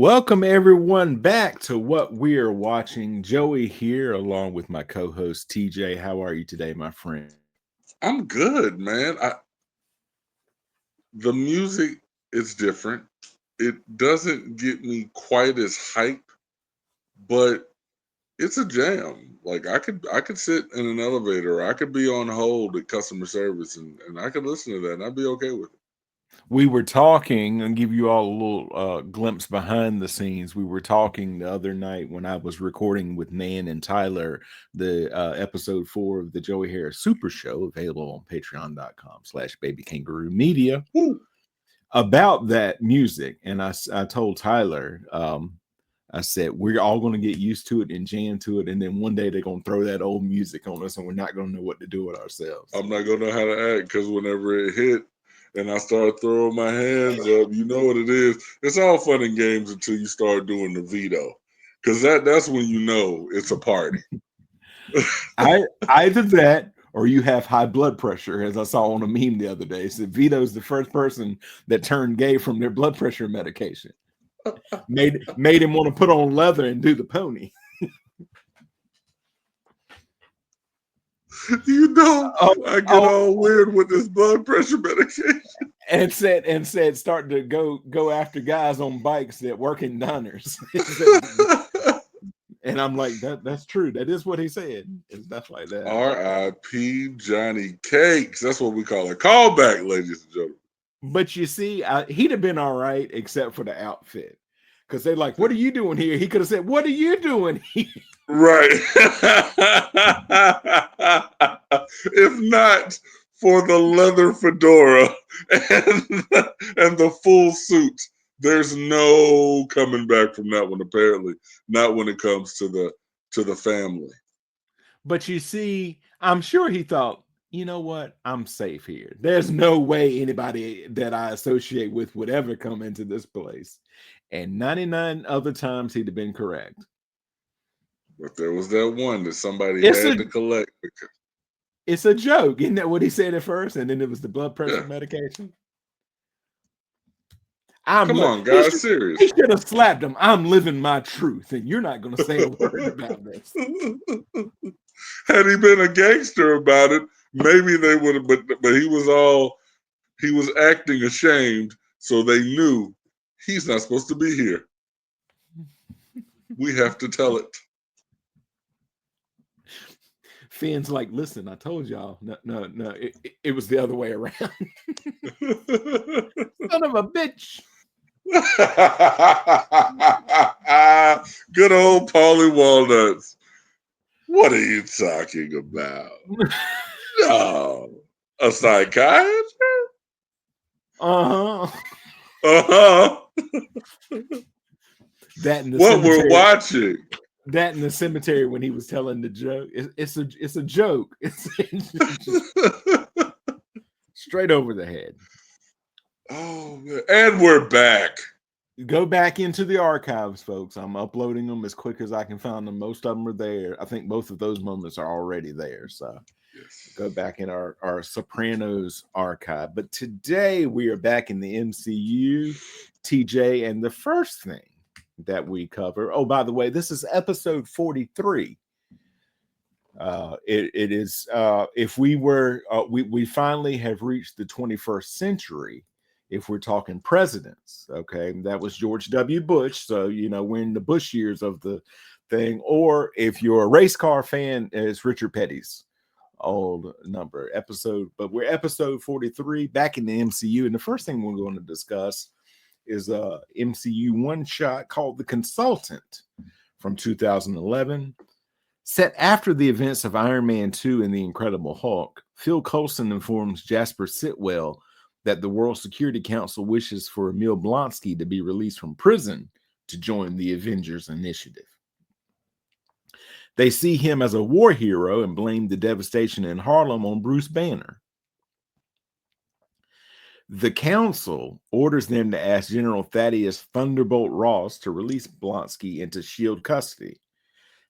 Welcome everyone back to what we are watching. Joey here, along with my co-host TJ. How are you today, my friend? I'm good, man. The music is different. It doesn't get me quite as hype, but it's a jam. Like I could sit in an elevator, or I could be on hold at customer service, and I could listen to that, and I'd be okay with it. We were talking and give you all a little glimpse behind the scenes. We were talking the other night when I was recording with Nan and Tyler, the episode 4 of the Joey Harris Super Show, available on patreon.com/baby kangaroo media, Woo. about that music. And I told Tyler, I said, we're all going to get used to it and jam to it. And then one day they're going to throw that old music on us and we're not going to know what to do with ourselves. I'm not gonna know how to act because whenever it hit and I start throwing my hands up, you know what it is. It's all fun and games until you start doing the veto, because that's when you know it's a party. Either that or you have high blood pressure, as I saw on a meme the other day. It said Vito's the first person that turned gay from their blood pressure medication. Made him want to put on leather and do the pony. You know, Oh, I get oh, all weird with this blood pressure medication. and said starting to go after guys on bikes that work in diners. And I'm like, that's true. That is what he said. It's stuff like that. R.I.P. Johnny Cakes. That's what we call a callback, ladies and gentlemen. But you see, he'd have been all right except for the outfit. Because they're like, what are you doing here? He could have said, what are you doing here? Right. If not for the leather fedora and the full suit, there's no coming back from that one, apparently. Not when it comes to the family. But you see, I'm sure he thought, you know what? I'm safe here. There's no way anybody that I associate with would ever come into this place. And 99 other times he'd have been correct. But there was that one that somebody It's had a to collect. it's a joke. Isn't that what he said at first? And then it was the blood pressure Yeah. medication. Come on, He guys, he serious. should have slapped him. I'm living my truth, and you're not going to say a word about this. Had he been a gangster about it, maybe they would have. But he was acting ashamed, so they knew he's not supposed to be here. We have to tell it. Finn's like, listen, I told y'all. No. It was the other way around. Son of a bitch. Good old Paulie Walnuts. What are you talking about? No, a psychiatrist? Uh-huh. Uh-huh. That in the What we're cemetery. watching. That in the cemetery when he was telling the joke. It's a joke. It's straight over the head. Oh man. And we're back. Go back into the archives, folks. I'm uploading them as quick as I can find them. Most of them are there. I think both of those moments are already there. So Yes. go back in our Sopranos archive. But today we are back in the MCU, TJ, and the first thing that we cover. Oh, by the way, this is episode 43. It is if we were we finally have reached the 21st century. If we're talking presidents, okay, that was George W. Bush. So we're in the Bush years of the thing. Or if you're a race car fan, it's Richard Petty's old number episode. But we're episode 43 back in the MCU, and the first thing we're going to discuss is a MCU one shot called The Consultant from 2011. Set after the events of Iron Man 2 and The Incredible Hulk, Phil Coulson informs Jasper Sitwell that the World Security Council wishes for Emil Blonsky to be released from prison to join the Avengers initiative. They see him as a war hero and blame the devastation in Harlem on Bruce Banner. The council orders them to ask General Thaddeus Thunderbolt Ross to release Blonsky into SHIELD custody.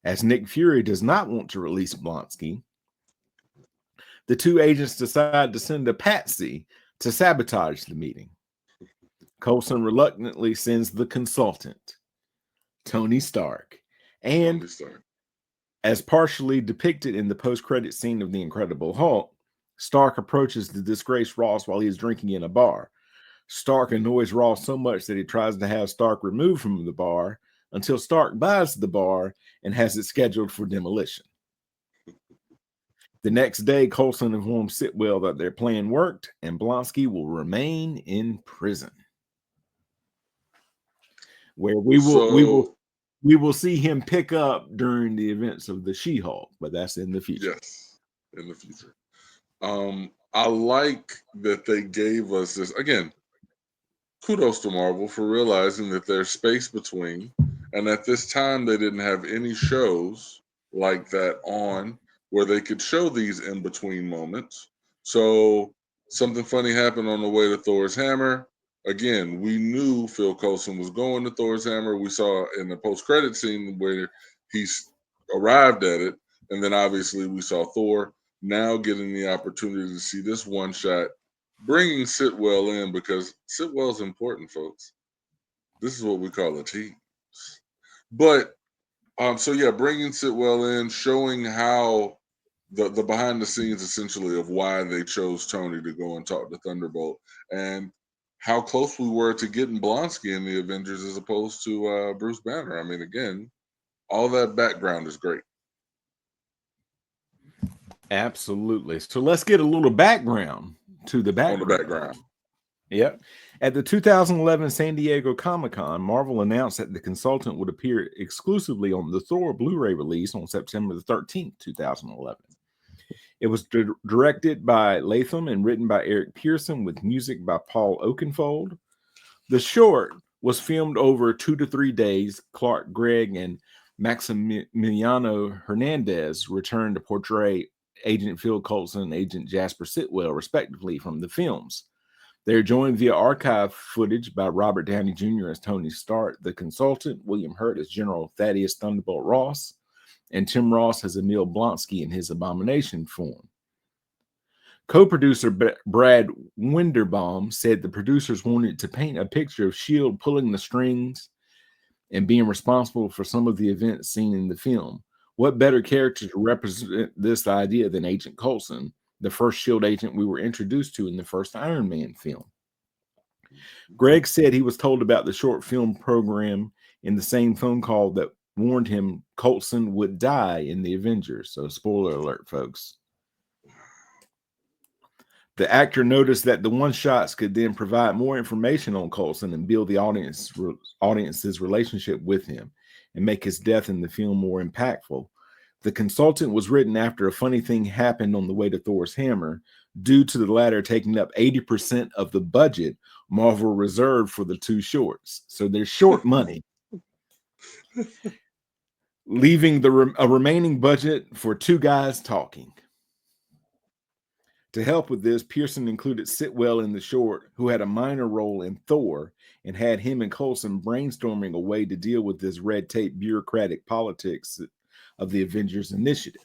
As Nick Fury does not want to release Blonsky, the two agents decide to send a patsy to sabotage the meeting. Coulson reluctantly sends the consultant Tony Stark. And Tony Stark. as partially depicted in the post-credit scene of The Incredible Hulk, Stark approaches the disgraced Ross while he is drinking in a bar. Stark annoys Ross so much that he tries to have Stark removed from the bar until Stark buys the bar and has it scheduled for demolition. The next day, Coulson informs Sitwell that their plan worked and Blonsky will remain in prison, where So we will see him pick up during the events of the She-Hulk, but that's in the future. yes, in the future. I like that they gave us this again. Kudos to Marvel for realizing that there's space between, and at this time they didn't have any shows like that on where they could show these in between moments. So something funny happened on the way to Thor's hammer. Again, we knew Phil Coulson was going to Thor's hammer. We saw in the post-credit scene where he's arrived at it, and then obviously we saw Thor now getting the opportunity to see this one shot, bringing Sitwell in because Sitwell's important, folks. This is what we call a team. But so yeah, bringing Sitwell in, showing how the behind the scenes essentially of why they chose Tony to go and talk to Thunderbolt, and how close we were to getting Blonsky in the Avengers as opposed to Bruce Banner. I mean, again, all that background is great. Absolutely. So let's get a little background to the On the background. background. Yep. At the 2011 San Diego Comic-Con, Marvel announced that the Consultant would appear exclusively on the Thor Blu-ray release on September the 13th, 2011. It was directed by Latham and written by Eric Pearson with music by Paul Oakenfold. The short was filmed over 2 to 3 days. Clark Gregg and Maximiliano Hernandez returned to portray Agent Phil Coulson and Agent Jasper Sitwell, respectively, from the films. They're joined via archive footage by Robert Downey Jr. as Tony Stark, the Consultant, William Hurt as General Thaddeus Thunderbolt Ross, and Tim Ross as Emil Blonsky in his Abomination form. Co-producer Brad Winderbaum said the producers wanted to paint a picture of S.H.I.E.L.D. pulling the strings and being responsible for some of the events seen in the film. What better character to represent this idea than Agent Coulson, the first S.H.I.E.L.D. agent we were introduced to in the first Iron Man film? Greg said he was told about the short film program in the same phone call that warned him Coulson would die in the Avengers. So, spoiler alert, folks. The actor noticed that the one-shots could then provide more information on Coulson and build the audience's relationship with him and make his death in the film more impactful. The Consultant was written after a funny thing happened on the way to Thor's hammer, due to the latter taking up 80% of the budget Marvel reserved for the two shorts. So they're short money, leaving a remaining budget for two guys talking. To help with this, Pearson included Sitwell in the short, who had a minor role in Thor, and had him and Coulson brainstorming a way to deal with this red tape bureaucratic politics of the Avengers Initiative.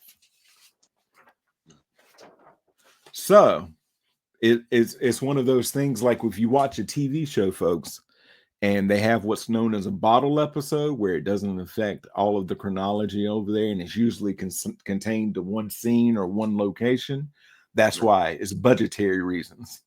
So it's one of those things like if you watch a TV show, folks, and they have what's known as a bottle episode where it doesn't affect all of the chronology over there, and it's usually contained to one scene or one location. That's why it's budgetary reasons.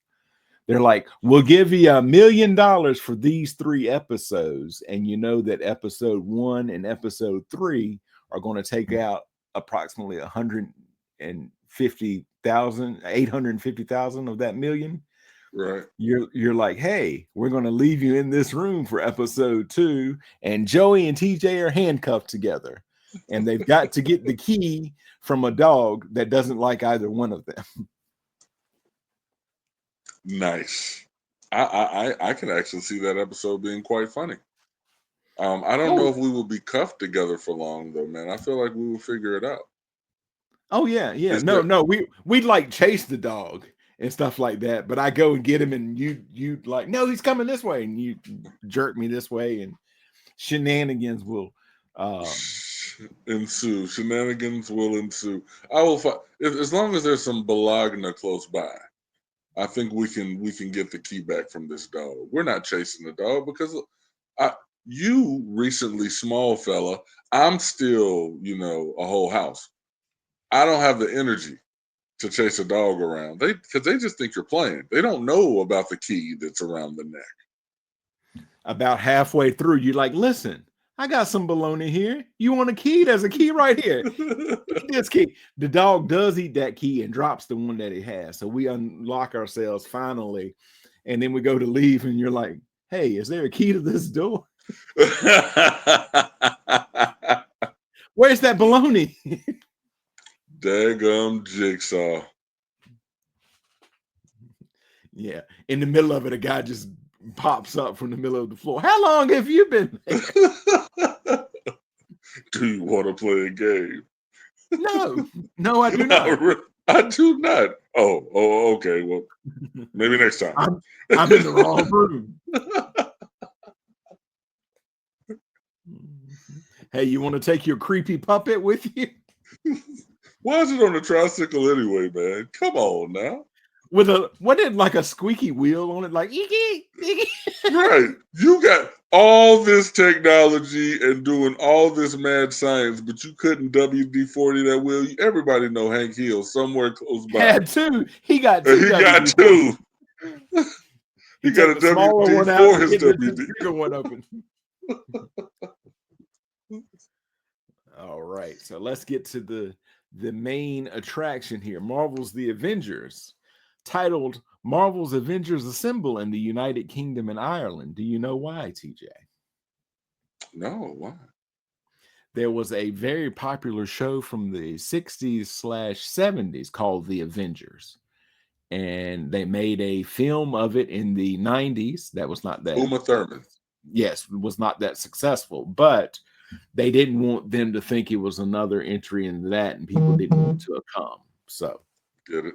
They're like, we'll give you $1 million for these 3 episodes. And you know that episode 1 and episode 3 are going to take out approximately 850,000 of that million. Right. You're like, hey, we're going to leave you in this room for episode 2. And Joey and TJ are handcuffed together. And they've got to get the key from a dog that doesn't like either one of them. Nice. I can actually see that episode being quite funny. I don't know if we will be cuffed together for long though, man. I feel like we will figure it out. Oh yeah. No. We'd like chase the dog and stuff like that, but I go and get him, and you like, no, he's coming this way, and you jerk me this way, and shenanigans will ensue. Shenanigans will ensue. I will find as long as there's some Bologna close by. I think we can get the key back from this dog. We're not chasing the dog because You recently small fella. I'm still, a whole house. I don't have the energy to chase a dog around. Because they just think you're playing. They don't know about the key that's around the neck. About halfway through, you're like, listen, I got some bologna here. You want a key? There's a key right here. Eat this key. The dog does eat that key and drops the one that it has. So we unlock ourselves finally. And then we go to leave, and you're like, hey, is there a key to this door? Where's that bologna? Daggum jigsaw. Yeah. In the middle of it, a guy just pops up from the middle of the floor. How long have you been there? Do you want to play a game? No, I do not. I do not. Oh, okay. Well, maybe next time. I'm in the wrong room. Hey, you want to take your creepy puppet with you? Why is it on a tricycle anyway, man? Come on now. What did like a squeaky wheel on it, like eeky, eeky. Right. You got all this technology and doing all this mad science, but you couldn't WD-40 that wheel. Everybody know Hank Hill somewhere close by. Had two. He got two. And he got two. He got a smaller one WD out for his and WD. the bigger one open. All right, so let's get to the main attraction here. Marvel's The Avengers, titled Marvel's Avengers Assemble in the United Kingdom and Ireland. Do you know why, TJ? No, why? There was a very popular show from the 60s/70s called The Avengers. And they made a film of it in the 90s. That was not that. Uma Thurman. Yes, was not that successful, but they didn't want them to think it was another entry into that, and people didn't want to come. So get it.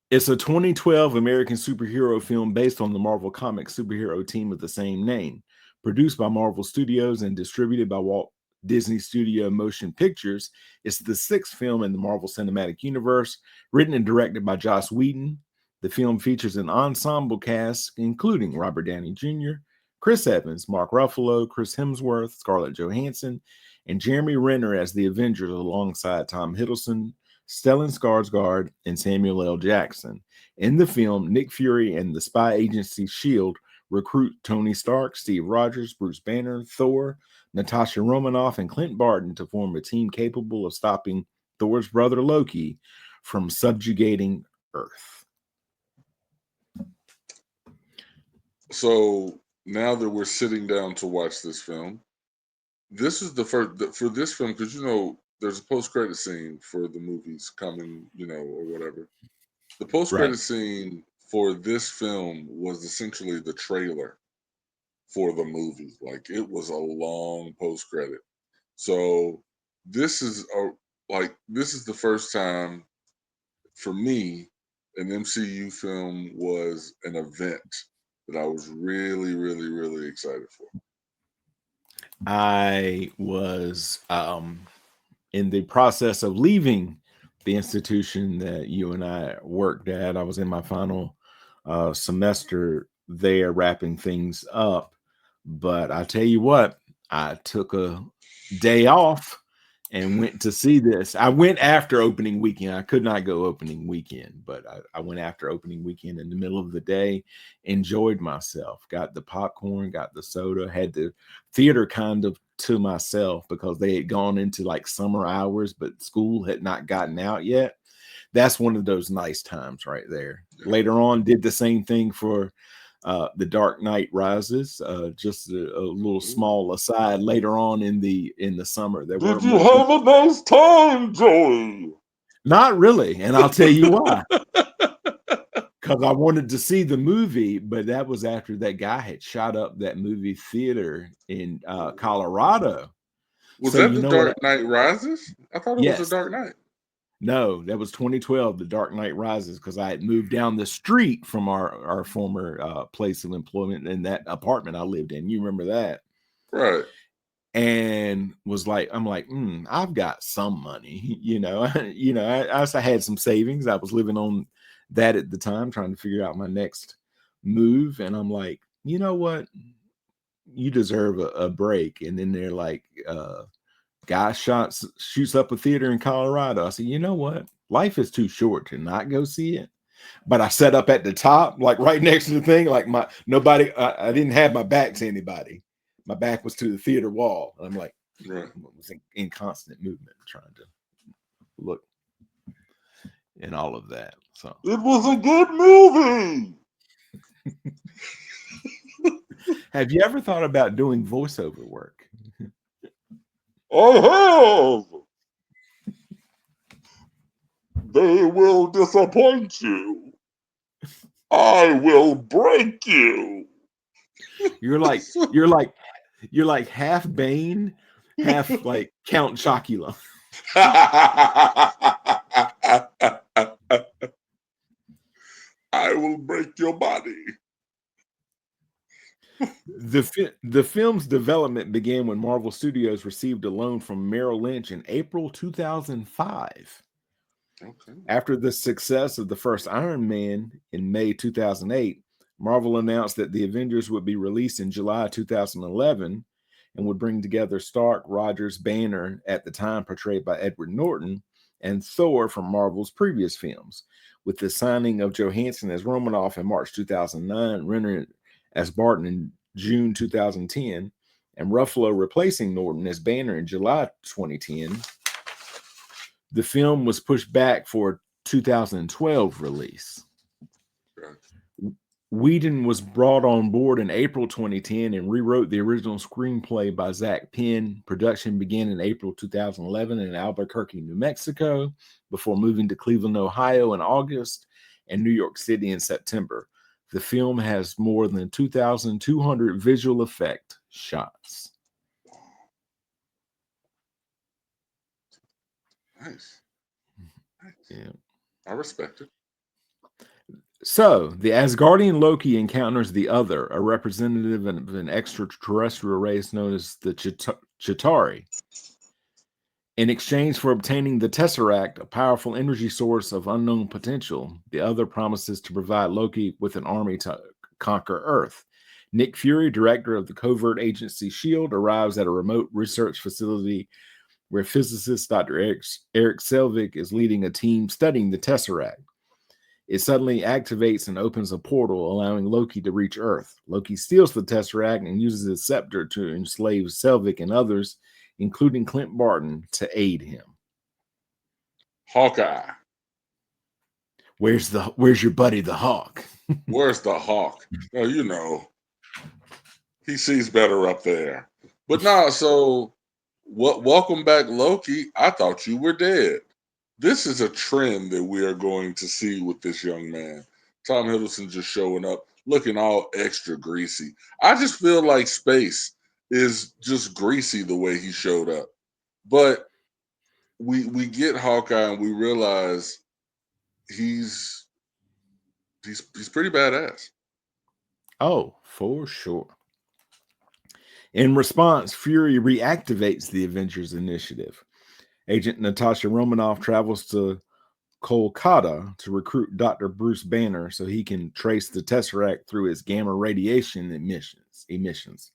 It's a 2012 American superhero film based on the Marvel Comics superhero team of the same name, produced by Marvel Studios and distributed by Walt Disney Studio Motion Pictures. It's the sixth film in the Marvel Cinematic Universe, written and directed by Joss Whedon. The film features an ensemble cast, including Robert Downey Jr., Chris Evans, Mark Ruffalo, Chris Hemsworth, Scarlett Johansson, and Jeremy Renner as the Avengers alongside Tom Hiddleston, Stellan Skarsgård, and Samuel L. Jackson. In the film, Nick Fury and the spy agency S.H.I.E.L.D. recruit Tony Stark, Steve Rogers, Bruce Banner, Thor, Natasha Romanoff, and Clint Barton to form a team capable of stopping Thor's brother Loki from subjugating Earth. So now that we're sitting down to watch this film, this is the first for this film, because there's a post-credit scene for the movies coming, or whatever. The post-credit scene for this film was essentially the trailer for the movie. Like, it was a long post-credit. So this is the first time for me an MCU film was an event that I was really, really, really excited for. I was in the process of leaving the institution that you and I worked at. I was in my final semester there, wrapping things up. But I tell you what, I took a day off and went to see this. I went after opening weekend. I could not go opening weekend, but I went after opening weekend in the middle of the day, enjoyed myself, got the popcorn, got the soda, had the theater kind of to myself because they had gone into like summer hours, but school had not gotten out yet. That's one of those nice times right there. Later on, did the same thing for The Dark Knight Rises. Just a little small aside. Later on in the summer, there did you have a nice time, Joey? Not really, and I'll tell you why. Because I wanted to see the movie, but that was after that guy had shot up that movie theater in Colorado. Was that The Dark Knight Rises? I thought it was The Dark Knight. No, that was 2012, The Dark Knight Rises, because I had moved down the street from our former place of employment in that apartment I lived in. You remember that? Right. And was like, I'm like, I've got some money, I had some savings. I was living on that at the time, trying to figure out my next move. And I'm like, you know what? you deserve a break. And then they're like, guy shoots up a theater in Colorado. I said, you know what? Life is too short to not go see it. But I sat up at the top, like right next to the thing, like I didn't have my back to anybody. My back was to the theater wall. And I'm like, Right. I was in constant movement, trying to look and all of that. So It was a good movie. have you ever thought about doing voiceover work? I have. They will disappoint you. I will break you. You're like half Bane, half like Count Chocula. I will break your body. The film's development began when Marvel Studios received a loan from Merrill Lynch in April 2005. Okay. After the success of the first Iron Man in May 2008, Marvel announced that The Avengers would be released in July 2011 and would bring together Stark, Rogers, Banner, at the time portrayed by Edward Norton, and Thor from Marvel's previous films, with the signing of Johansson as Romanoff in March 2009, Renner as Barton in June 2010, and Ruffalo replacing Norton as Banner in July 2010. The film was pushed back for a 2012 release. Right. Whedon was brought on board in April 2010 and rewrote the original screenplay by Zach Penn. Production began in April 2011 in Albuquerque, New Mexico, before moving to Cleveland, Ohio in August and New York City in September. The film has more than 2,200 visual effect shots. Nice. Yeah. I respect it. So, the Asgardian Loki encounters the Other, a representative of an extraterrestrial race known as the Chitauri. In exchange for obtaining the Tesseract, a powerful energy source of unknown potential, the Other promises to provide Loki with an army to conquer Earth. Nick Fury, director of the covert agency S.H.I.E.L.D., arrives at a remote research facility where physicist Dr. Eric Selvig is leading a team studying the Tesseract. It suddenly activates and opens a portal, allowing Loki to reach Earth. Loki steals the Tesseract and uses his scepter to enslave Selvig and others, including Clint Barton, to aid him. Hawkeye. Where's your buddy the Hawk? Where's the Hawk? Well, you know, he sees better up there. But no, so welcome back, Loki. I thought you were dead. This is a trend that we are going to see with this young man. Tom Hiddleston just showing up, looking all extra greasy. I just feel like space is just greasy the way he showed up. But we get Hawkeye and we realize he's pretty badass. Oh, for sure. In response, Fury reactivates the Avengers Initiative. Agent Natasha Romanoff travels to Kolkata to recruit Dr. Bruce Banner so he can trace the Tesseract through its gamma radiation emissions.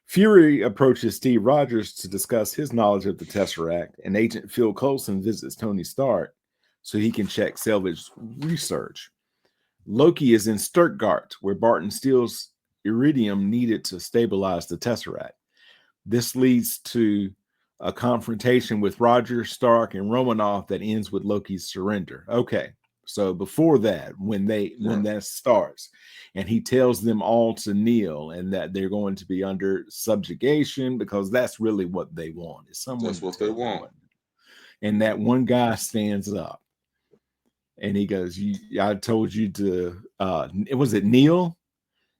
Fury approaches Steve Rogers to discuss his knowledge of the Tesseract, and Agent Phil Coulson visits Tony Stark so he can check Selvig's research. Loki is in Stuttgart, where Barton steals iridium needed to stabilize the Tesseract. This leads to a confrontation with Roger, Stark, and Romanoff that ends with Loki's surrender. Okay, so before that, when that starts, and he tells them all to kneel and that they're going to be under subjugation because that's really what they want. Is someone That's what they want. And that one guy stands up and he goes, I told you to, was it kneel?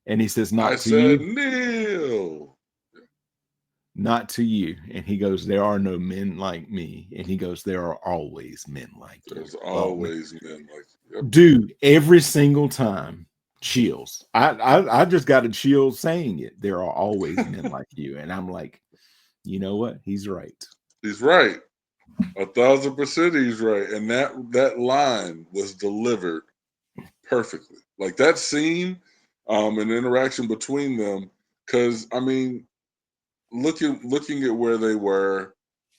And he says, not I to said you. kneel. Not to you. And he goes, there are no men like me. And he goes, there are always men like you. There's always men like you. Yep. Dude, every single time, chills. I just got a chill saying it. There are always men like you. And I'm like, you know what? He's right. He's right. 1,000% he's right. And that line was delivered perfectly. Like that scene, an interaction between them, Because I mean, looking at where they were,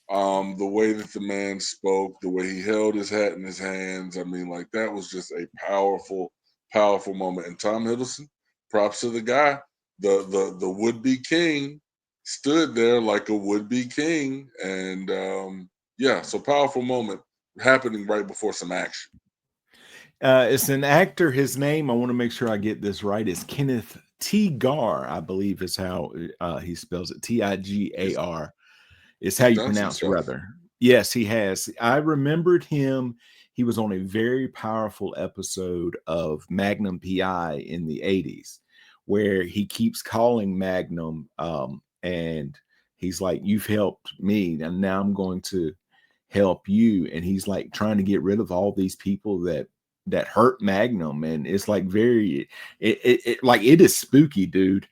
the way that the man spoke, the way he held his hat in his hands. I mean, like that was just a powerful, powerful moment. And Tom Hiddleston, props to the guy, the would be king, stood there like a would be king, and yeah, so powerful moment happening right before some action. It's an actor. His name, I want to make sure I get this right, is Kenneth T. Gar, I believe is how he spells it. He's Tigar is how he's you done some pronounce stuff. rather. Yes, he has. I remembered him. He was on a very powerful episode of Magnum PI in the 80s where he keeps calling Magnum and he's like, "You've helped me, and now I'm going to help you." And he's like trying to get rid of all these people that hurt Magnum. And it's like very like it is spooky, dude.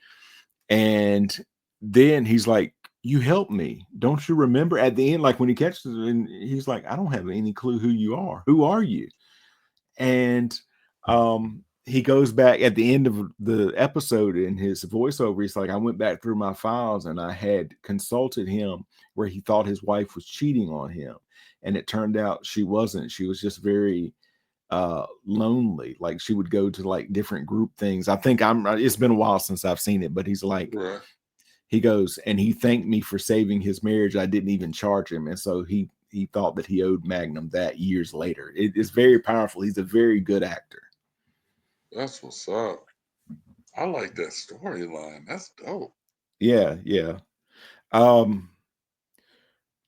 And then he's like, "You helped me. Don't you remember?" At the end, like when he catches it, and he's like, "I don't have any clue who you are. Who are you?" And he goes back at the end of the episode in his voiceover. He's like, "I went back through my files and I had consulted him where he thought his wife was cheating on him. And it turned out she wasn't. She was just very lonely. Like she would go to like different group things. I think it's been a while since I've seen it, but he's like, Right. he goes and he thanked me for saving his marriage. I didn't even charge him, and so he thought that he owed Magnum that years later. It is very powerful. He's a very good actor. That's what's up. I like that storyline. That's dope. Yeah, yeah. Um,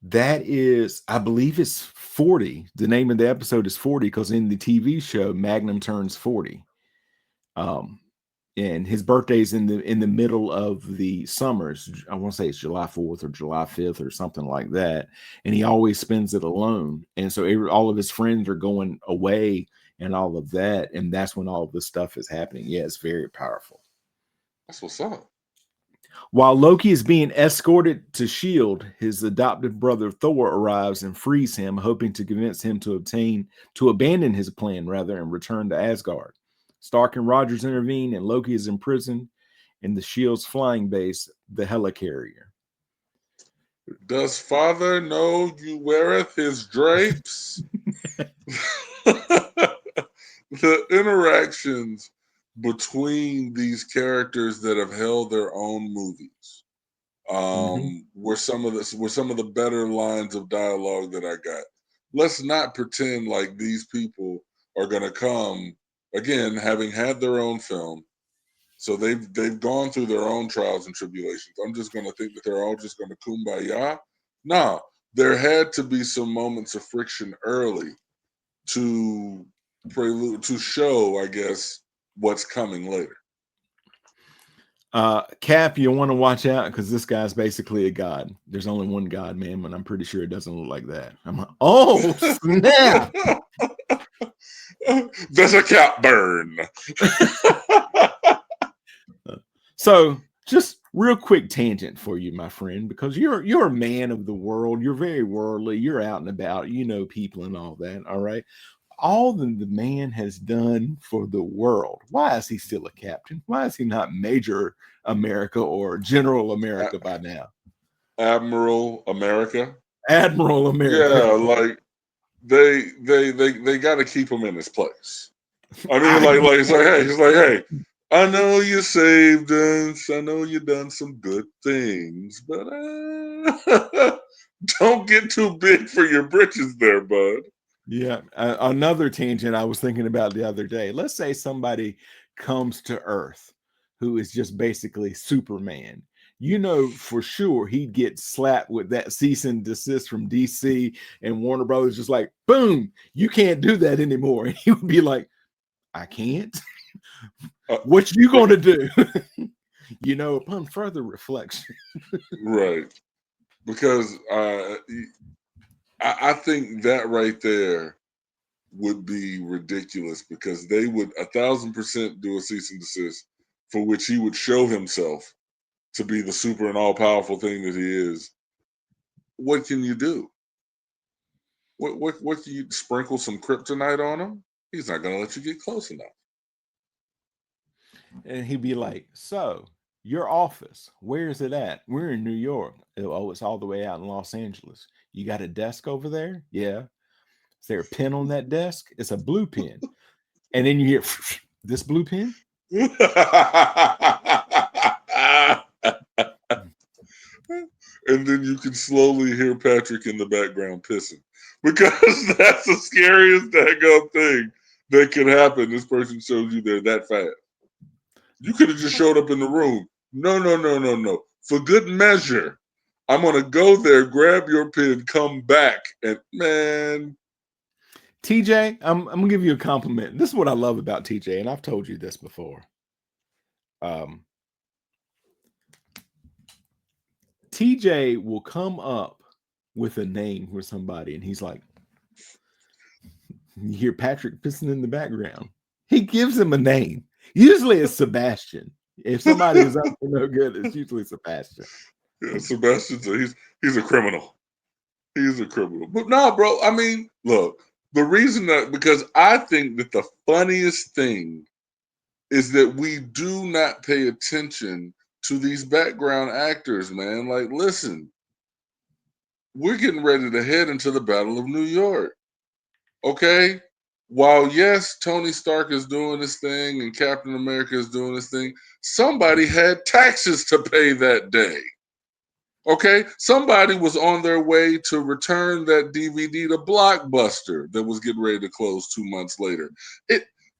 that is, I believe it's 40. The name of the episode is 40 because in the TV show, Magnum turns 40. Um, and his birthday's in the middle of the summers. I want to say it's July 4th or July 5th or something like that. And he always spends it alone. And so all of his friends are going away and all of that. And that's when all of this stuff is happening. Yeah, it's very powerful. That's what's up. While Loki is being escorted to S.H.I.E.L.D., his adopted brother Thor arrives and frees him, hoping to convince him to abandon his plan rather and return to Asgard. Stark and Rogers intervene, and Loki is imprisoned in the S.H.I.E.L.D.'s flying base, the Helicarrier. Does father know you weareth his drapes? The interactions between these characters that have held their own movies Mhm. were some of the better lines of dialogue that I got. Let's not pretend like these people are going to come again, having had their own film. So they've gone through their own trials and tribulations. I'm just going to think that they're all just going to kumbaya. Nah, there had to be some moments of friction early to prelude to show, I guess, what's coming later. Cap, you want to watch out because this guy's basically a god. There's only one god, man, but I'm pretty sure it doesn't look like that. I'm like, oh snap! There's a cat burn. So, just real quick tangent for you, my friend, because you're a man of the world. You're very worldly. You're out and about. You know people and all that. All right. All that the man has done for the world. Why is he still a captain? Why is he not Major America or General America by now? Admiral America. Admiral America. Yeah, like they got to keep him in his place. I mean, I like it's like, hey, I know you saved us. I know you done some good things, but don't get too big for your britches, there, bud. Yeah, another tangent I was thinking about the other day. Let's say somebody comes to Earth who is just basically Superman. You know for sure he'd get slapped with that cease and desist from DC and Warner Brothers, just like, boom, you can't do that anymore. And he would be like, I can't. Uh, What you but gonna do? Upon further reflection. right, because I think that right there would be ridiculous because they would 1,000% do a cease and desist for which he would show himself to be the super and all powerful thing that he is. What can you do? What can you sprinkle some kryptonite on him? He's not gonna let you get close enough. And he'd be like, so Your office, where is it at? We're in New York. Oh, it's all the way out in Los Angeles. You got a desk over there? Yeah. Is there a pen on that desk? It's a blue pen. And then you hear this blue pen? And then you can slowly hear Patrick in the background pissing, because that's the scariest daggone thing that could happen. This person shows you they're that fast. You could have just showed up in the room. No, no, no, no, no. For good measure, I'm gonna go there, grab your pen, come back, and man. TJ, I'm gonna give you a compliment. This is what I love about TJ, and I've told you this before. TJ will come up with a name for somebody, and he's like, you hear Patrick pissing in the background. He gives him a name. Usually it's Sebastian. If somebody is up to no good, it's usually Sebastian. Yeah, Sebastian's he's a criminal. He's a criminal. But no, bro, I mean, look, the reason that, because I think that the funniest thing is that we do not pay attention to these background actors, man. Like, listen, we're getting ready to head into the Battle of New York. Okay? While, yes, Tony Stark is doing his thing and Captain America is doing his thing, somebody had taxes to pay that day. Okay? Somebody was on their way to return that DVD to Blockbuster that was getting ready to close 2 months later.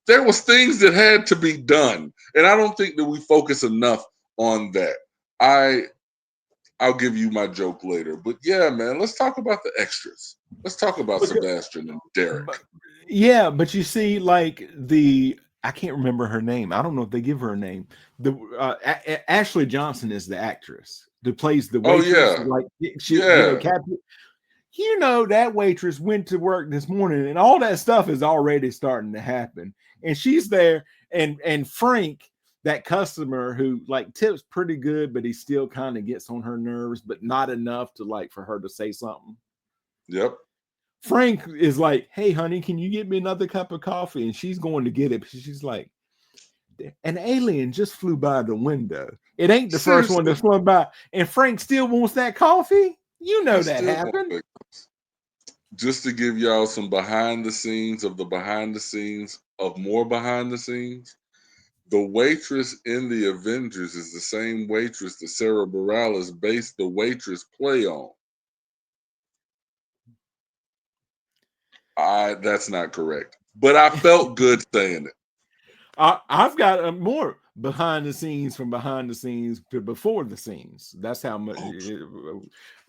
There was things that had to be done, and I don't think that we focus enough on that. I'll give you my joke later, but yeah, man, let's talk about the extras. Let's talk about Sebastian and Derek. Yeah, but you see, like I can't remember her name. I don't know if they give her a name. The Ashley Johnson is the actress who plays the waitress. Oh yeah, Like she, yeah. Captain. That waitress went to work this morning, and all that stuff is already starting to happen. And she's there, and Frank, that customer who like tips pretty good, but he still kind of gets on her nerves, but not enough to like for her to say something. Yep. Frank is like, hey, honey, can you get me another cup of coffee? And she's going to get it. She's like, an alien just flew by the window. It ain't the first one that flew by. And Frank still wants that coffee. You know that happened. Just to give y'all some behind the scenes of more behind the scenes, the waitress in The Avengers is the same waitress that Sarah Bareilles based The Waitress play on. That's not correct, but I felt good saying it. I've got more behind the scenes from behind the scenes to before the scenes. That's how much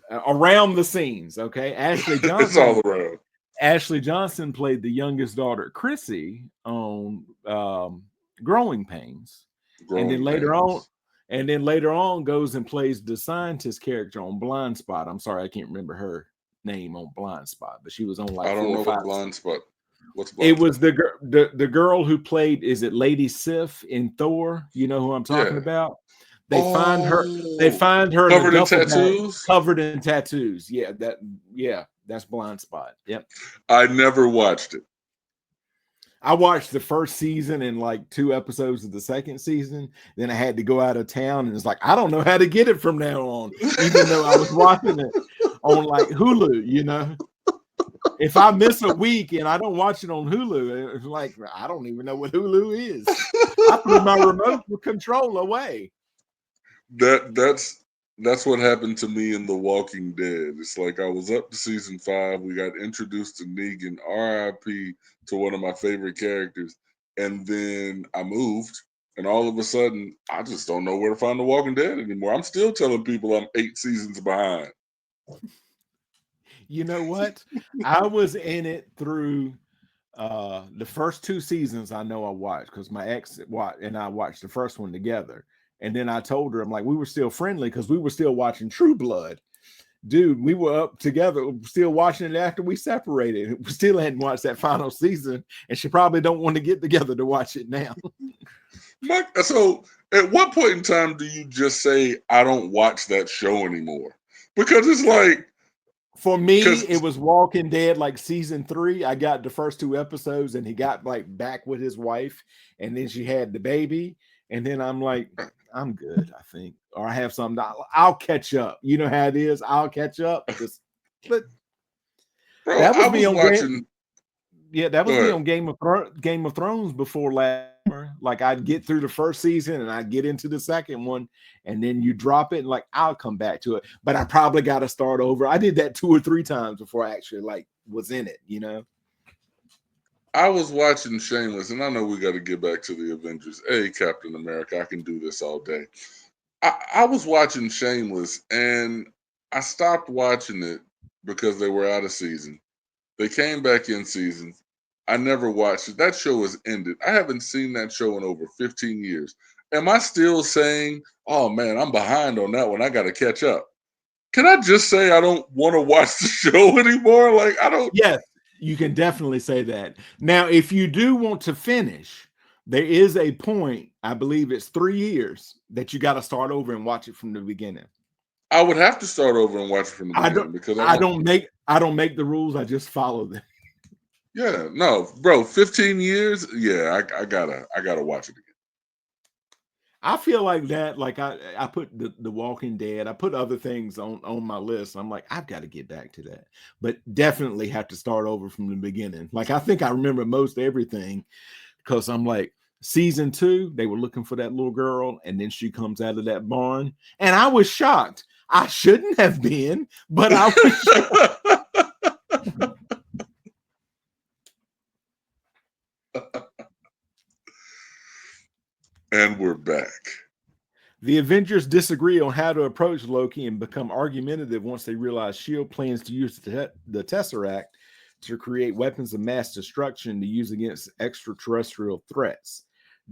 around the scenes. Okay, Ashley Johnson. It's all around. Ashley Johnson played the youngest daughter, Chrissy, on Growing Pains, and then later on goes and plays the scientist character on Blind Spot. I'm sorry, I can't remember her name on Blind Spot, but she was on like I don't 4 know or 5. what Blind Spot. What's Blind It was Spot? the girl who played, is it Lady Sif in Thor? You know who I'm talking about? They find her covered in tattoos. Covered in tattoos. Yeah, that's Blind Spot. Yep. I never watched it. I watched the first season and like 2 episodes of the second season. Then I had to go out of town, and it's like, I don't know how to get it from now on, even though I was watching it on like Hulu, If I miss a week and I don't watch it on Hulu, it's like, I don't even know what Hulu is. I threw my remote control away. That's what happened to me in The Walking Dead. It's like I was up to season 5. We got introduced to Negan, RIP to one of my favorite characters. And then I moved, and all of a sudden, I just don't know where to find The Walking Dead anymore. I'm still telling people I'm 8 seasons behind. You know what? I was in it through the first 2 seasons. I know I watched because my ex watched, and I watched the first one together. And then I told her, I'm like, we were still friendly because we were still watching True Blood. Dude, we were up together, still watching it after we separated. We still hadn't watched that final season, and she probably don't want to get together to watch it now. Mike, so at what point in time do you just say, I don't watch that show anymore? Because it's like, for me, it was Walking Dead, like season 3. I got the first 2 episodes, and he got like back with his wife, and then she had the baby. And then I'm like, I'm good, I think, or I have something. I'll catch up. You know how it is. I'll catch up. But Bro, that I was me was on game. watching. Yeah, that Go was me ahead. on Game of Thrones before last summer. Like I'd get through the first season and I'd get into the second one, and then you drop it, and like I'll come back to it. But I probably got to start over. I did that 2 or 3 times before I actually like was in it. You know. I was watching Shameless, and I know we got to get back to the Avengers. Hey, Captain America, I can do this all day. I was watching Shameless, and I stopped watching it because they were out of season. They came back in season. I never watched it. That show has ended. I haven't seen that show in over 15 years. Am I still saying, oh man, I'm behind on that one? I got to catch up. Can I just say I don't want to watch the show anymore? Like, I don't. Yes, you can definitely say that. Now, if you do want to finish, there is a point, I believe it's 3 years, that you got to start over and watch it from the beginning. I would have to start over and watch it from the I don't beginning because I I don't. don't make I don't make the rules, I just follow them. Yeah, no, bro, 15 years. Yeah, I gotta watch it again. I feel like that, like I put the Walking Dead, I put other things on my list. I'm like, I've got to get back to that, but definitely have to start over from the beginning. Like I think I remember most everything because I'm like, season 2, they were looking for that little girl, and then she comes out of that barn, and I was shocked. I shouldn't have been, but I was shocked. And we're back. The Avengers disagree on how to approach Loki and become argumentative once they realize S.H.I.E.L.D. plans to use the Tesseract to create weapons of mass destruction to use against extraterrestrial threats.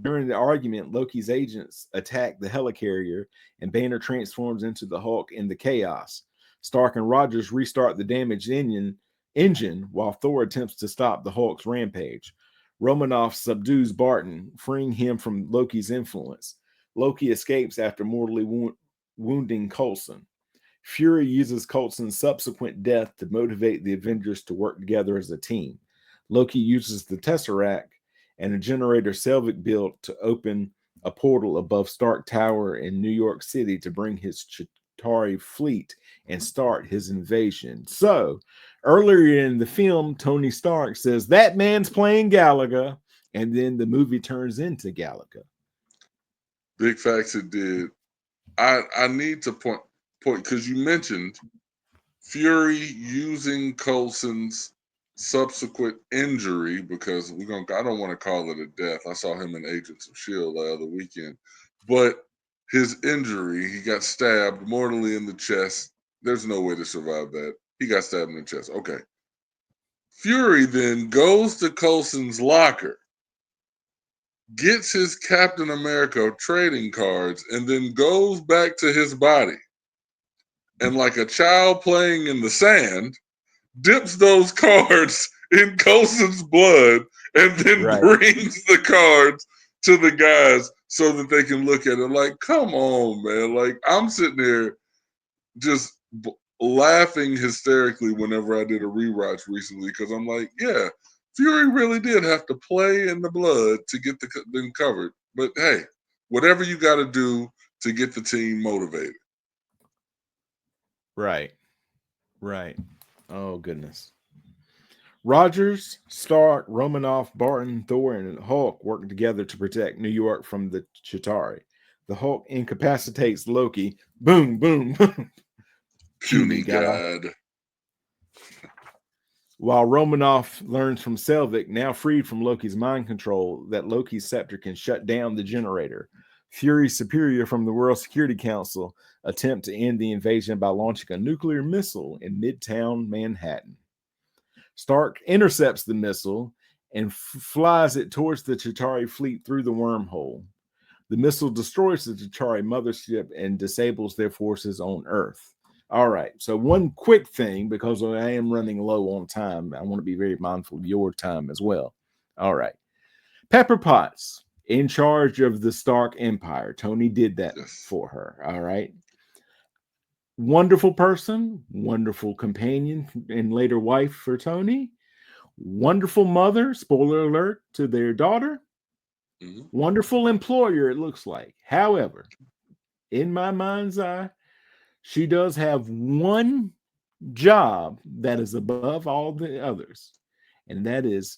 During the argument, Loki's agents attack the helicarrier, and Banner transforms into the Hulk in the chaos. Stark and Rogers restart the damaged engine while Thor attempts to stop the Hulk's rampage. Romanoff subdues Barton, freeing him from Loki's influence. Loki escapes after mortally wounding Coulson. Fury uses Coulson's subsequent death to motivate the Avengers to work together as a team. Loki uses the Tesseract and a generator Selvig built to open a portal above Stark Tower in New York City to bring his Chitauri fleet and start his invasion. So, earlier in the film, Tony Stark says, "That man's playing Galaga," and then the movie turns into Galaga. Big facts it did. I need to point because you mentioned Fury using Coulson's subsequent injury because I don't want to call it a death. I saw him in Agents of S.H.I.E.L.D. the other weekend. But his injury, he got stabbed mortally in the chest. There's no way to survive that. He got stabbed in the chest. Okay. Fury then goes to Coulson's locker, gets his Captain America trading cards, and then goes back to his body. And like a child playing in the sand, dips those cards in Coulson's blood and then Right. brings the cards to the guys so that they can look at it. Like, come on, man. Like, I'm sitting there just laughing hysterically whenever I did a rewatch recently because I'm like, yeah, Fury really did have to play in the blood to get them covered. But hey, whatever you got to do to get the team motivated. Right. Right. Oh, goodness. Rogers, Stark, Romanoff, Barton, Thor, and Hulk work together to protect New York from the Chitauri. The Hulk incapacitates Loki. Boom, boom, boom. Puny Puny guy. God. While Romanoff learns from Selvig, now freed from Loki's mind control, that Loki's scepter can shut down the generator. Fury's superior from the World Security Council attempt to end the invasion by launching a nuclear missile in Midtown Manhattan. Stark intercepts the missile and flies it towards the Chitauri fleet through the wormhole. The missile destroys the Chitauri mothership and disables their forces on Earth. All right, so one quick thing, because I am running low on time, I want to be very mindful of your time as well. All right. Pepper Potts, in charge of the Stark Empire. Tony did that for her. All right. Wonderful person, wonderful companion, and later wife for Tony. Wonderful mother, spoiler alert, to their daughter. Hmm. Wonderful employer, it looks like. However, in my mind's eye, she does have one job that is above all the others, and that is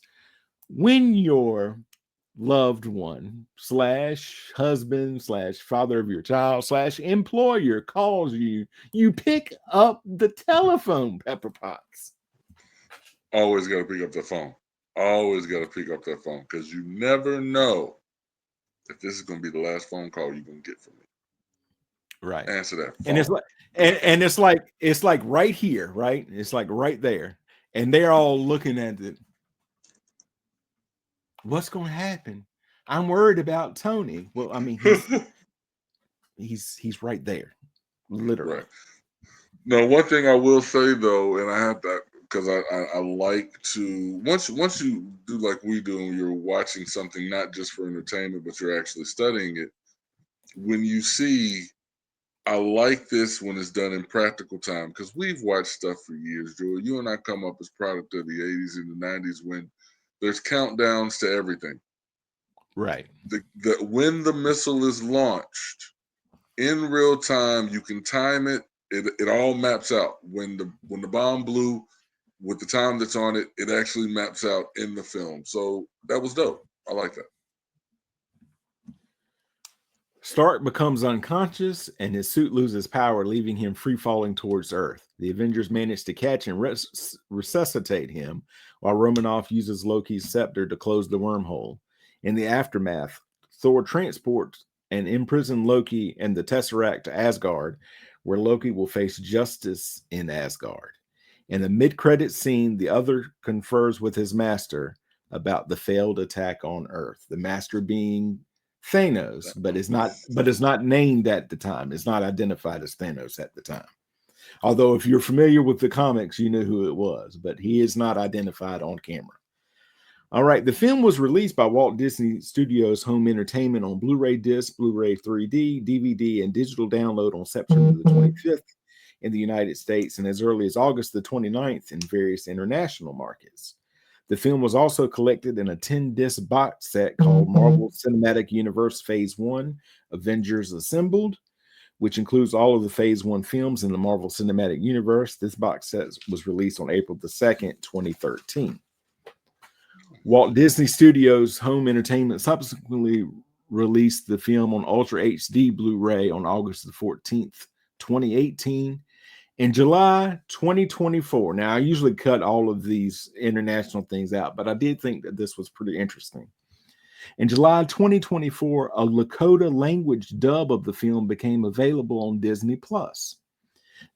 when your loved one slash husband slash father of your child slash employer calls you, you pick up the telephone, Pepper Potts. Always got to pick up the phone. Always got to pick up that phone because you never know if this is going to be the last phone call you're going to get from me. Right. Answer that And it's phone. like and it's like right here, right? It's like right there. And they're all looking at it. What's gonna happen? I'm worried about Tony. Well, I mean, he's right there, Right. literally. No, one thing I will say though, and I have that because I like to once you do like we do, and you're watching something not just for entertainment, but you're actually studying it. When you see, I like this when it's done in practical time because we've watched stuff for years, Joel. You and I come up as product of the '80s and the '90s when there's countdowns to everything. Right. The when the missile is launched in real time, you can time it. It all maps out when the bomb blew with the time that's on it. It actually maps out in the film. So that was dope. I like that. Stark becomes unconscious and his suit loses power, leaving him free falling towards Earth. The Avengers manage to catch and resuscitate him, while Romanoff uses Loki's scepter to close the wormhole. In the aftermath, Thor transports and imprisons Loki and the Tesseract to Asgard, where Loki will face justice in Asgard. In the mid-credit scene, the other confers with his master about the failed attack on Earth. The master being Thanos, but is not named at the time. It's not identified as Thanos at the time. Although if you're familiar with the comics, you know who it was, but he is not identified on camera. All right, the film was released by Walt Disney Studios Home Entertainment on Blu-ray disc, Blu-ray 3D, DVD, and digital download on September the 25th in the United States and as early as August the 29th in various international markets. The film was also collected in a 10-disc box set called Marvel Cinematic Universe Phase 1 Avengers Assembled, which includes all of the Phase 1 films in the Marvel Cinematic Universe. This box set was released on April the 2nd, 2013. Walt Disney Studios Home Entertainment subsequently released the film on Ultra HD Blu-ray on August the 14th, 2018. In July 2024, now I usually cut all of these international things out, but I did think that this was pretty interesting. In July 2024, a Lakota language dub of the film became available on Disney Plus.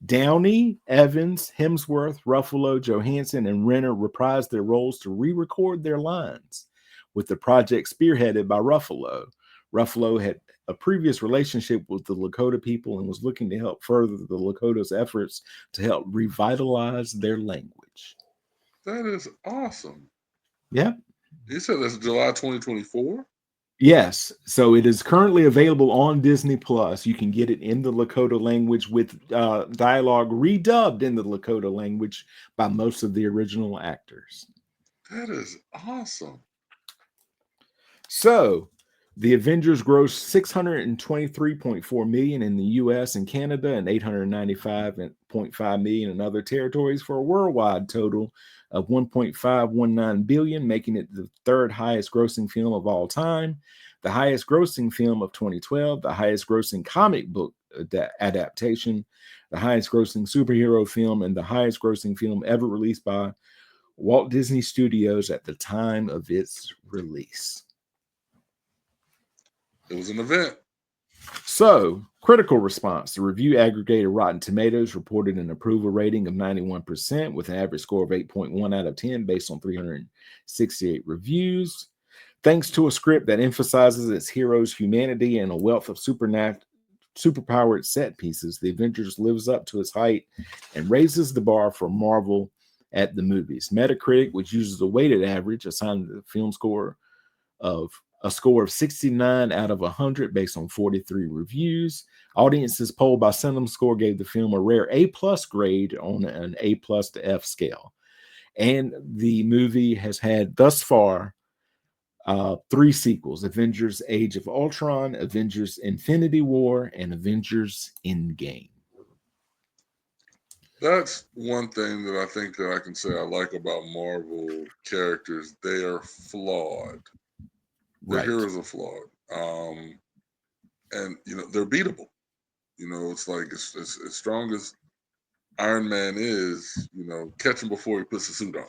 Downey, Evans, Hemsworth, Ruffalo, Johansson, and Renner reprised their roles to re-record their lines, with the project spearheaded by Ruffalo. Ruffalo had a previous relationship with the Lakota people and was looking to help further the Lakota's efforts to help revitalize their language. That is awesome. Yeah. You said that's July 2024? Yes. So it is currently available on Disney Plus. You can get it in the Lakota language with dialogue redubbed in the Lakota language by most of the original actors. That is awesome. So the Avengers grossed $623.4 million in the US and Canada and $895.5 million in other territories for a worldwide total of $1.519 billion, making it the third highest grossing film of all time, the highest grossing film of 2012, the highest grossing comic book adaptation, the highest grossing superhero film, and the highest grossing film ever released by Walt Disney Studios at the time of its release. It was an event. So, critical response. The review aggregator Rotten Tomatoes reported an approval rating of 91% with an average score of 8.1 out of 10 based on 368 reviews. Thanks to a script that emphasizes its heroes' humanity and a wealth of superpowered set pieces, The Avengers lives up to its height and raises the bar for Marvel at the movies. Metacritic, which uses a weighted average, assigned the film score of a score of 69 out of 100 based on 43 reviews. Audiences polled by CinemaScore gave the film a rare A+ grade on an A+ to F scale. And the movie has had thus far 3 sequels: Avengers Age of Ultron, Avengers Infinity War, and Avengers Endgame. That's one thing that I think that I can say I like about Marvel characters. They are flawed. Their Right. heroes are flawed. And they're beatable. It's like as strong as Iron Man is, catch him before he puts the suit on.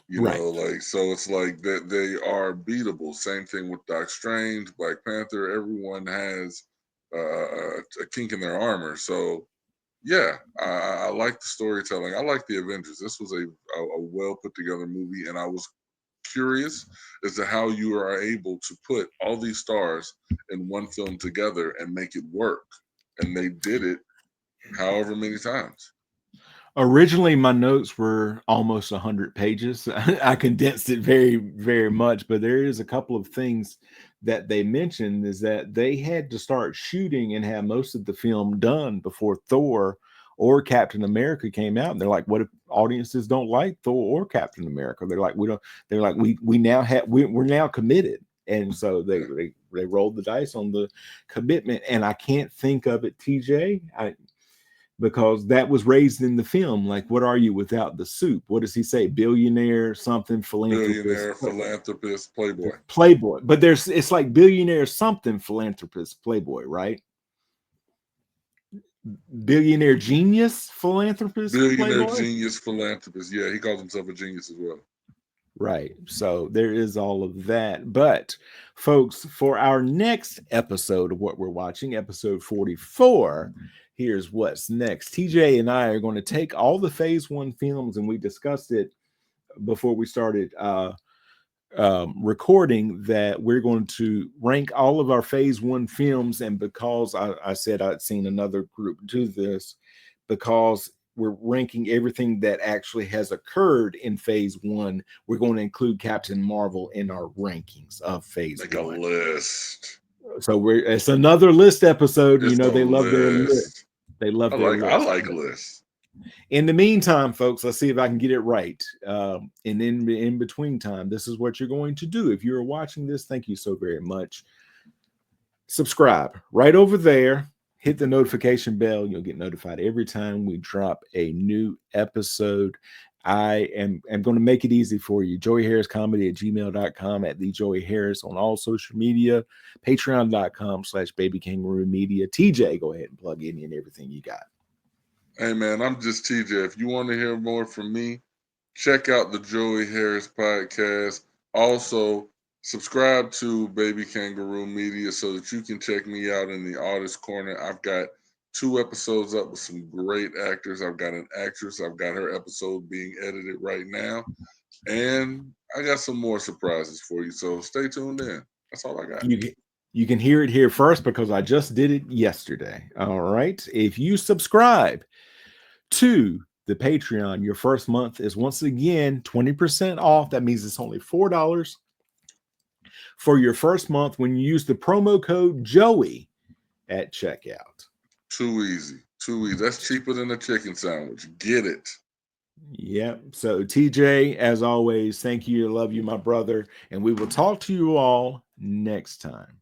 Right. Like, so it's like that they are beatable. Same thing with Doc Strange, Black Panther. Everyone has a kink in their armor. So yeah, I like the storytelling. I like the Avengers. This was a well put together movie, and I was curious as to how you are able to put all these stars in one film together and make it work. And they did it however many times. Originally, my notes were almost 100 pages. I condensed it very, very much, but there is a couple of things that they mentioned is that they had to start shooting and have most of the film done before Thor or Captain America came out. And they're like, what if audiences don't like Thor or Captain America? They're like, we don't, they're like, we now have, we're now committed. And so they rolled the dice on the commitment. And I can't think of it, TJ. Because that was raised in the film. Like, what are you without the soup? What does he say? Billionaire, something, philanthropist, Billionaire, philanthropist, playboy. playboy. But it's like billionaire, something, philanthropist, playboy, right? Billionaire, genius, philanthropist, Billionaire, playboy. genius, philanthropist. Yeah, he calls himself a genius as well. Right. So there is all of that. But folks, for our next episode of what we're watching, episode 44, here's what's next. TJ and I are going to take all the phase 1 films, and we discussed it before we started recording, that we're going to rank all of our phase 1 films. And because I said I'd seen another group do this, because we're ranking everything that actually has occurred in phase 1, we're going to include Captain Marvel in our rankings of phase Make 1. a list. So it's another list episode. It's a They love their list. list. They love I their list. like lists. In the meantime, folks, let's see if I can get it right. And in between time, this is what you're going to do. If you're watching this, thank you so very much. Subscribe right over there. Hit the notification bell. You'll get notified every time we drop a new episode. I am going to make it easy for you. JoeyHarrisComedy@gmail.com, at the Joey Harris on all social media, patreon.com/babykangaroo media. TJ, go ahead and plug in everything you got. Hey man, I'm just TJ. If you want to hear more from me, check out the Joey Harris podcast. Also, subscribe to Baby Kangaroo Media so that you can check me out in the Artist Corner. I've got 2 episodes up with some great actors. I've got an actress. I've got her episode being edited right now. And I got some more surprises for you. So stay tuned in. That's all I got. You can hear it here first because I just did it yesterday. All right. If you subscribe to the Patreon, your first month is once again 20% off. That means it's only $4 for your first month when you use the promo code Joey at checkout. Too easy. Too easy. That's cheaper than a chicken sandwich. Get it. Yep. So TJ, as always, thank you. I love you, my brother. And we will talk to you all next time.